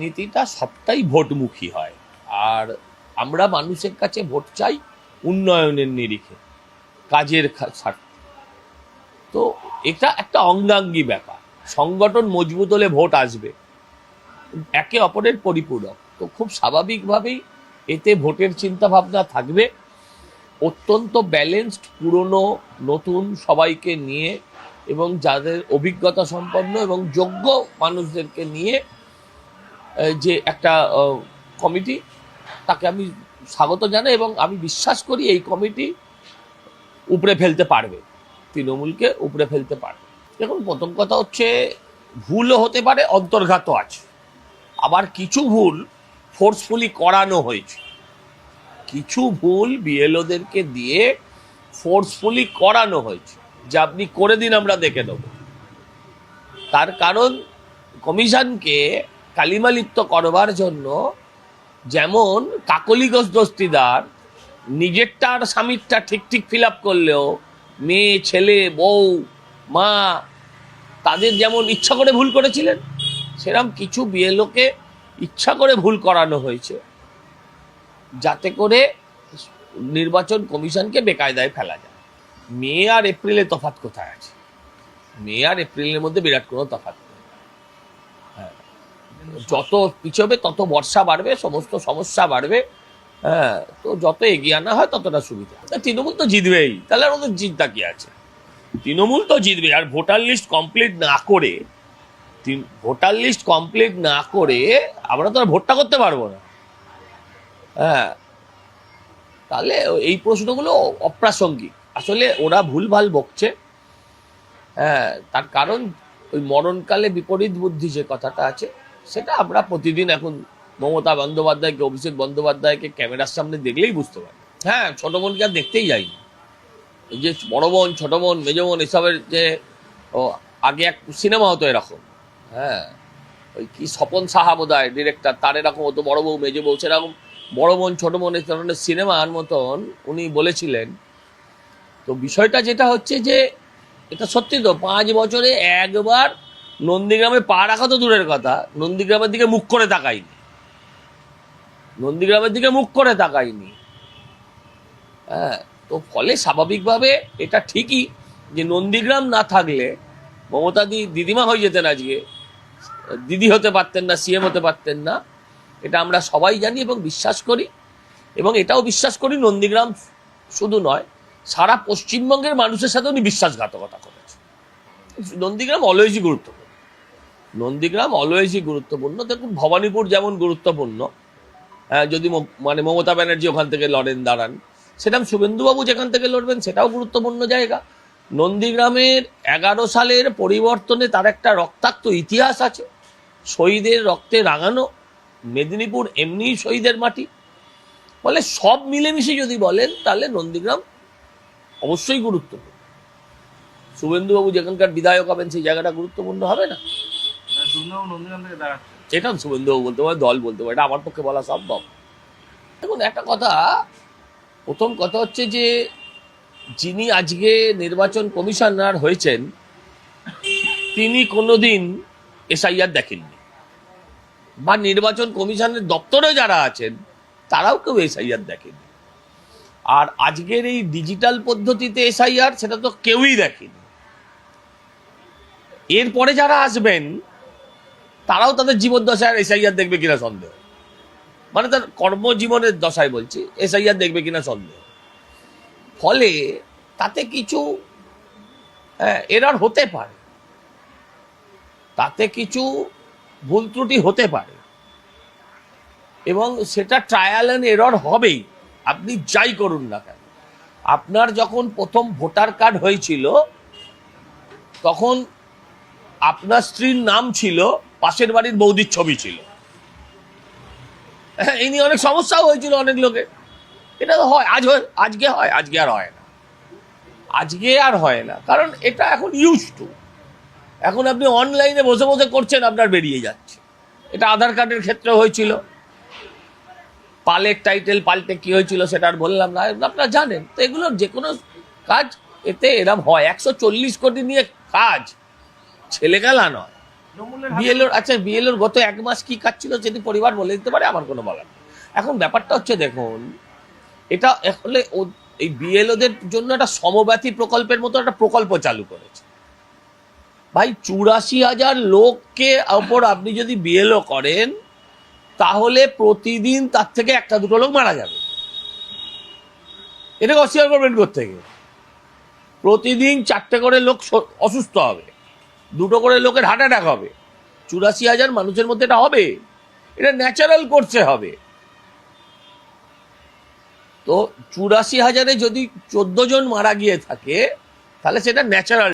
রাজনীতিটা সবটাই ভোটমুখী হয়, আর আমরা মানুষের কাছে ভোট চাই উন্নয়নের নিরিখে, কাজের স্বার্থে। তো এটা একটা অঙ্গাঙ্গী ব্যাপার। সংগঠন মজবুত হলে ভোট আসবে, একে অপরের পরিপূরক। তো খুব স্বাভাবিকভাবেই এতে ভোটের চিন্তা ভাবনা থাকবে, অত্যন্ত ব্যালেন্সড, পুরনো নতুন সবাইকে নিয়ে এবং যাদের অভিজ্ঞতা সম্পন্ন এবং যোগ্য মানুষদেরকে নিয়ে যে একটা কমিটি, তাকে আমি স্বাগত জানাই এবং আমি বিশ্বাস করি এই কমিটি উপড়ে ফেলতে পারবে, তৃণমূলকে উপড়ে ফেলতে পারবে। দেখুন, প্রথম কথা হচ্ছে ভুলও হতে পারে, অন্তর্ঘাতও আছে। আবার কিছু ভুল ফোর্সফুলি করানো হয়েছে, কিছু ভুল বিএলওদেরকে দিয়ে ফোর্সফুলি করানো হয়েছে, যে আপনি করে দিন, আমরা দেখে নেব। তার কারণ কমিশনকে কালিমালিপ্ত করবার জন্য যেমন কাকলি ঘোষ দস্তিদার নিজেরটা আর স্বামীরটা ঠিক ঠিক ফিল আপ করলেও মেয়ে, ছেলে, বউ, মা তাদের যেমন ইচ্ছা করে ভুল করেছিলেন, সেরকম কিছু বিএলওকে ইচ্ছা করে ভুল করানো হয়েছে, যাতে করে নির্বাচন কমিশনকে বেকায়দায় ফেলা যায়। মে আর এপ্রিলে তফাৎ কোথায় আছে? মে আর এপ্রিলের মধ্যে বিরাট কোনো তফাৎ নেই। হ্যাঁ, যত পিছবে তত বর্ষা বাড়বে, সমস্ত সমস্যা বাড়বে। হ্যাঁ, তো যত এগিয়ে আনা হয় ততটা সুবিধা। তৃণমূল তো জিতবেই, তাহলে আর ওদের চিন্তা কি আছে? তৃণমূল তো জিতবে। আর ভোটার লিস্ট কমপ্লিট না করে আমরা তো আর ভোটটা করতে পারবো না। হ্যাঁ, তাহলে এই প্রশ্নগুলো অপ্রাসঙ্গিক। আসলে ওরা ভুলভাল বকছে। হ্যাঁ, তার কারণ ওই মরণকালে বিপরীত বুদ্ধি যে কথাটা আছে, সেটা আমরা প্রতিদিন এখন মমতা বন্দ্যোপাধ্যায়কে, অভিষেক বন্দ্যোপাধ্যায়কে ক্যামেরার সামনে দেখলেই বুঝতে পারি। হ্যাঁ, ছোট বোনকে আর দেখতেই যাইনি। এই যে বড় বোন, ছোট বোন, মেজ বোন, এসবের যে আগে এক সিনেমা হতো এরকম। হ্যাঁ, ওই কি স্বপন সাহা বোধহয় ডিরেক্টর, তার এরকম হতো বড় বউ, মেজ বউ, সেরকম বড় বোন, ছোট বোন এই ধরনের সিনেমার মতন উনি বলেছিলেন। তো বিষয়টা যেটা হচ্ছে যে এটা সত্যি তো, 5 বছরে একবার নন্দীগ্রামে পা রাখা তো দূরের কথা, নন্দীগ্রামের দিকে মুখ করে তাকায়নি। হ্যাঁ, তো ফলে স্বাভাবিকভাবে এটা ঠিকই যে নন্দীগ্রাম না থাকলে মমতা দিদিমা হয়ে যেতেন, আজকে দিদি হতে পারতেন না, সিএম হতে পারতেন না। এটা আমরা সবাই জানি এবং বিশ্বাস করি, এবং এটাও বিশ্বাস করি নন্দীগ্রাম শুধু নয়, সারা পশ্চিমবঙ্গের মানুষের সাথে উনি বিশ্বাসঘাতকতা করেছে। নন্দীগ্রাম অলওয়েজই গুরুত্বপূর্ণ। দেখুন, ভবানীপুর যেমন গুরুত্বপূর্ণ, যদি মানে মমতা ব্যানার্জি ওখান থেকে দাঁড়ান, সেটাও শুভেন্দুবাবু যেখান থেকে লড়বেন সেটাও গুরুত্বপূর্ণ জায়গা। নন্দীগ্রামের 11 সালের পরিবর্তনে তার একটা রক্তাক্ত ইতিহাস আছে, শহীদের রক্তে রাঙানো মেদিনীপুর এমনি শহীদের মাটি। বলে সব মিলেমিশে যদি বলেন তাহলে নন্দীগ্রাম অবশ্যই গুরুত্বপূর্ণ। শুভেন্দুবাবু যেখানকার বিধায়ক হবেন সেই জায়গাটা গুরুত্বপূর্ণ হবে না? এটা শুভেন্দুবাবু বলতে পারে, দল বলতে পারে, এটা আমার পক্ষে বলা সম্ভব। দেখুন, একটা কথা, প্রথম কথা হচ্ছে যে যিনি আজকে নির্বাচন কমিশনার হয়েছেন তিনি কোনোদিন এসআইআর দেখেননি, বা নির্বাচন কমিশনের দপ্তরে যারা আছেন তারাও কেউ এসআইআর দেখেনি। আর আজকের এই ডিজিটাল পদ্ধতিতে এসআইআর, সেটা তো কেউই দেখেনি। এরপরে যারা আসবেন তারাও তাদের জীবদ্দশায় এসআইআর দেখবে কিনা সন্দেহ, মানে তার কর্মজীবনের দশায় বলছি, এসআইআর দেখবে কিনা সন্দেহ। ফলে তাতে কিছু এরর হতে পারে, তাতে কিছু ভুল ত্রুটি হতে পারে, এবং সেটা ট্রায়াল অ্যান্ড এরর হবেই, আপনি যাই করুন না কেন। আপনার যখন প্রথম ভোটার কার্ড হয়েছিল তখন আপনার স্ত্রীর নাম ছিল, পাশের বাড়ির বৌদির ছবি ছিল। এই নিয়ে অনেক সমস্যাও হয়েছিল অনেক লোকের। এটা তো হয়, আজকে আর হয় না, কারণ এটা এখন ইউজ টু। এখন আপনি অনলাইনে বসে বসে করছেন, আপনার বেরিয়ে যাচ্ছে। এটা আধার কার্ডের ক্ষেত্রে হয়েছিল, পালের টাইটেল পাল্টে কি হয়েছিল সেটা আর বললাম না, আপনারা জানেন। তো এগুলোর যে কোনো কাজ এতে এরম হয়। 140 কোটি নিয়ে কাজ ছেলেখেলা নয়। বিএলওর আচ্ছা বিএলওর গত 1 মাস কি কাজ ছিল যদি পরিবার বলে দিতে পারে, আমার কোনো বলার নেই। এখন ব্যাপারটা হচ্ছে দেখুন, এটা আসলে এই বিএলওদের জন্য একটা সমব্যথী প্রকল্পের মতো একটা প্রকল্প চালু করেছে। ভাই 84,000 লোককে ওপর আপনি যদি বিএলও করেন, তাহলে প্রতিদিন তার থেকে 1-2 লোক মারা যাবে। এটাকে অস্বীকার করবেন কোত্থেকে? প্রতিদিন 4টে করে লোক অসুস্থ হবে, 2টো করে লোকের হার্ট অ্যাটাক হবে। 84,000 মানুষের মধ্যে এটা হবে, এটা ন্যাচারাল করছে হবে। তো 84,000-এ যদি 14 জন মারা গিয়ে থাকে, তাহলে সেটা ন্যাচারাল।